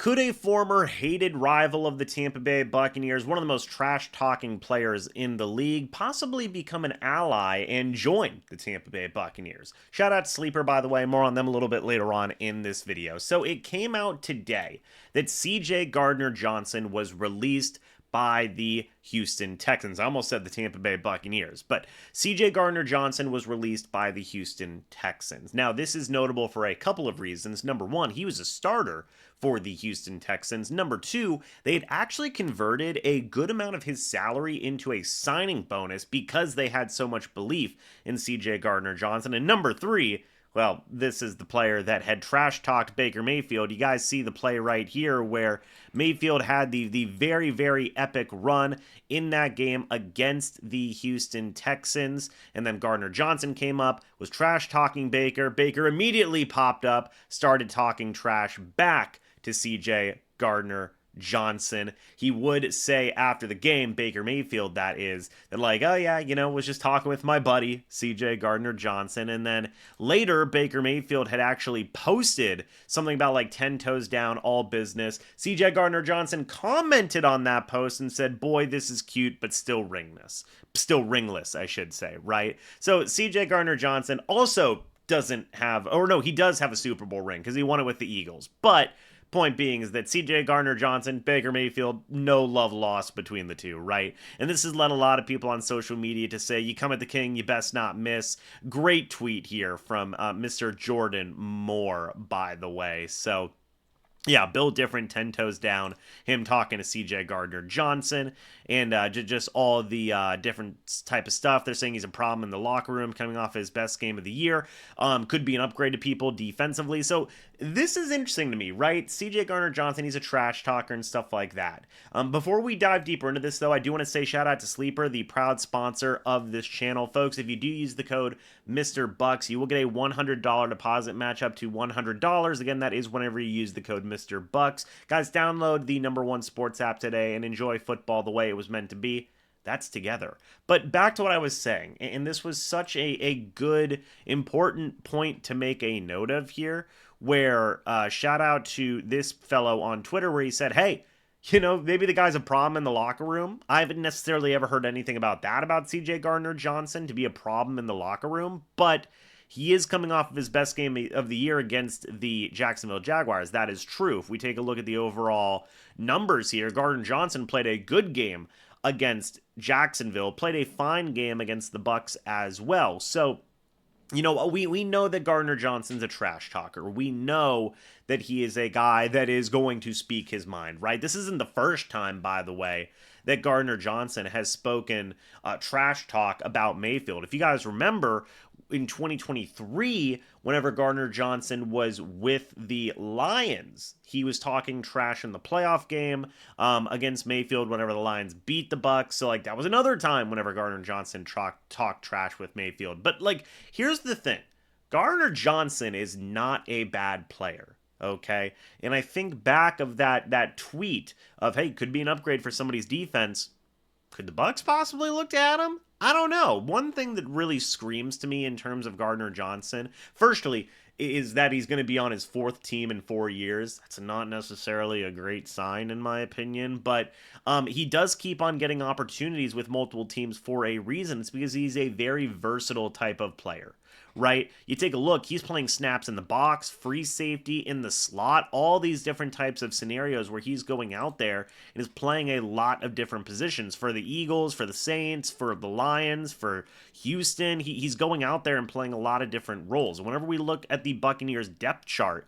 Could a former hated rival of the Tampa Bay Buccaneers, one of the most trash-talking players in the league, possibly become an ally and join the Tampa Bay Buccaneers? Shout out to Sleeper, by the way. More on them a little bit later on in this video. So it came out today that CJ Gardner-Johnson was released by the Houston Texans. I almost said the Tampa Bay Buccaneers, but CJ Gardner-Johnson was released by the Houston Texans. Now, this is notable for a couple of reasons. Number one, he was a starter for the Houston Texans. Number two, they had actually converted a good amount of his salary into a signing bonus because they had so much belief in CJ Gardner-Johnson. And number three, well, this is the player that had trash-talked Baker Mayfield. You guys see the play right here where Mayfield had the very, very epic run in that game against the Houston Texans. And then Gardner-Johnson came up, was trash-talking Baker. Baker immediately popped up, started talking trash back to CJ Gardner-Johnson. He would say after the game, Baker Mayfield, that is, that like, oh yeah, was just talking with my buddy, CJ Gardner-Johnson. And then later, Baker Mayfield had actually posted something about like 10 toes down, all business. CJ Gardner-Johnson commented on that post and said, boy, this is cute, but still ringless. Still ringless, I should say, right? So CJ Gardner-Johnson also doesn't have, or no, he does have a Super Bowl ring because he won it with the Eagles. But point being is that CJ Gardner-Johnson, Baker Mayfield, no love lost between the two, right? And this has led a lot of people on social media to say, you come at the king, you best not miss. Great tweet here from Mr. Jordan Moore, by the way. So yeah, Bill Different, 10 toes down, him talking to CJ Gardner-Johnson, and just all the different type of stuff. They're saying he's a problem in the locker room coming off his best game of the year. Could be an upgrade to people defensively. So this is interesting to me, right? CJ Gardner-Johnson, he's a trash talker and stuff like that. Before we dive deeper into this, though, I do want to say shout out to Sleeper, the proud sponsor of this channel. Folks, if you do use the code MrBucs, you will get a $100 deposit match up to $100. Again, that is whenever you use the code MrBucs. Guys, download the #1 sports app today and enjoy football the way it was meant to be. That's together. But back to what I was saying, and this was such a good, important point to make a note of here, where shout out to this fellow on Twitter where he said, hey, maybe the guy's a problem in the locker room. I haven't necessarily ever heard anything about that about CJ Gardner-Johnson to be a problem in the locker room, but he is coming off of his best game of the year against the Jacksonville Jaguars. That is true. If we take a look at the overall numbers here, Gardner-Johnson played a good game against Jacksonville, played a fine game against the Bucs as well. So, we know that Gardner-Johnson's a trash talker. We know that he is a guy that is going to speak his mind, right? This isn't the first time, by the way, that Gardner-Johnson has spoken trash talk about Mayfield. If you guys remember, in 2023, whenever Gardner-Johnson was with the Lions, he was talking trash in the playoff game against Mayfield whenever the Lions beat the Bucs. So, that was another time whenever Gardner-Johnson talked trash with Mayfield. But, here's the thing. Gardner-Johnson is not a bad player. Okay, and I think back of that tweet of, hey, could be an upgrade for somebody's defense. Could the Bucs possibly look at him? I don't know. One thing that really screams to me in terms of Gardner-Johnson, firstly, is that he's going to be on his 4th team in 4 years. That's not necessarily a great sign, in my opinion, but he does keep on getting opportunities with multiple teams for a reason. It's because he's a very versatile type of player, right? You take a look, he's playing snaps in the box, free safety, in the slot, all these different types of scenarios where he's going out there and is playing a lot of different positions for the Eagles, for the Saints, for the Lions, for Houston. He's going out there and playing a lot of different roles. Whenever we look at the Buccaneers depth chart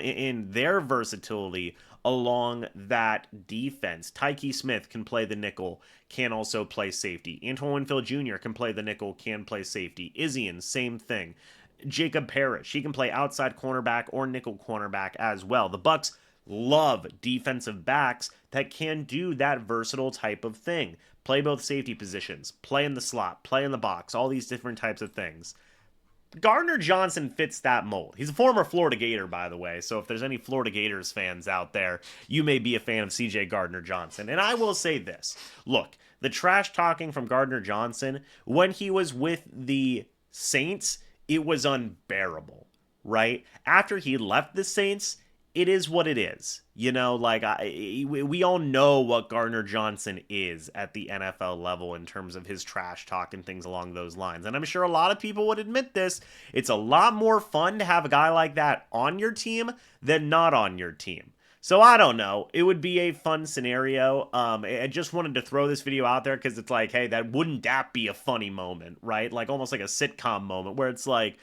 in their versatility along that defense, Tyke Smith can play the nickel, can also play safety. Antoine Winfield Jr. can play the nickel, can play safety. Izzian, same thing. Jacob Parrish, he can play outside cornerback or nickel cornerback as well. The Bucs love defensive backs that can do that versatile type of thing. Play both safety positions, play in the slot, play in the box, all these different types of things. Gardner-Johnson fits that mold. He's a former Florida Gator, by the way, so if there's any Florida Gators fans out there, you may be a fan of CJ Gardner-Johnson. And I will say this. Look, the trash talking from Gardner-Johnson, when he was with the Saints, it was unbearable, right? After he left the Saints, it is what it is. You know, like we all know what Gardner Johnson is at the NFL level in terms of his trash talk and things along those lines. And I'm sure a lot of people would admit this. It's a lot more fun to have a guy like that on your team than not on your team. So I don't know. It would be a fun scenario. I just wanted to throw this video out there because it's like, hey, wouldn't that be a funny moment, right? Like almost like a sitcom moment where it's like,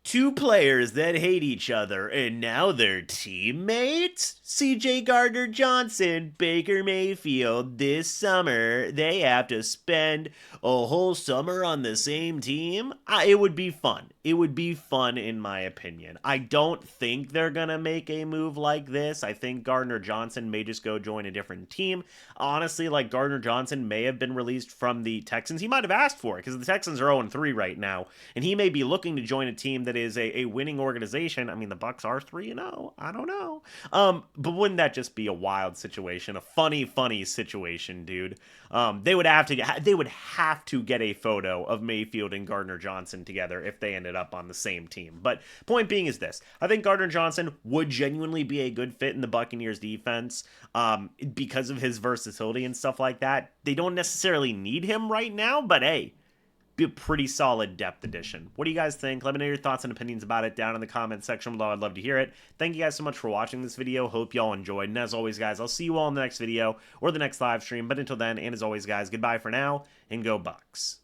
two players that hate each other, and now they're teammates? CJ Gardner-Johnson, Baker Mayfield, this summer, they have to spend a whole summer on the same team? It would be fun. It would be fun, in my opinion. I don't think they're going to make a move like this. I think Gardner-Johnson may just go join a different team. Honestly, like, Gardner-Johnson may have been released from the Texans. He might have asked for it, because the Texans are 0-3 right now, and he may be looking to join a team that is a winning organization. I mean, the Bucs are 3-0. I don't know. But wouldn't that just be a wild situation? A funny situation, dude. They would have to get a photo of Mayfield and Gardner Johnson together if they ended up on the same team. But point being is this. I think Gardner Johnson would genuinely be a good fit in the Buccaneers defense because of his versatility and stuff like that. They don't necessarily need him right now, but hey, be a pretty solid depth addition. What do you guys think? Let me know your thoughts and opinions about it down in the comment section below. I'd love to hear it. Thank you guys so much for watching this video. Hope y'all enjoyed. And as always, guys, I'll see you all in the next video or the next live stream. But until then, and as always, guys, goodbye for now, and go Bucs.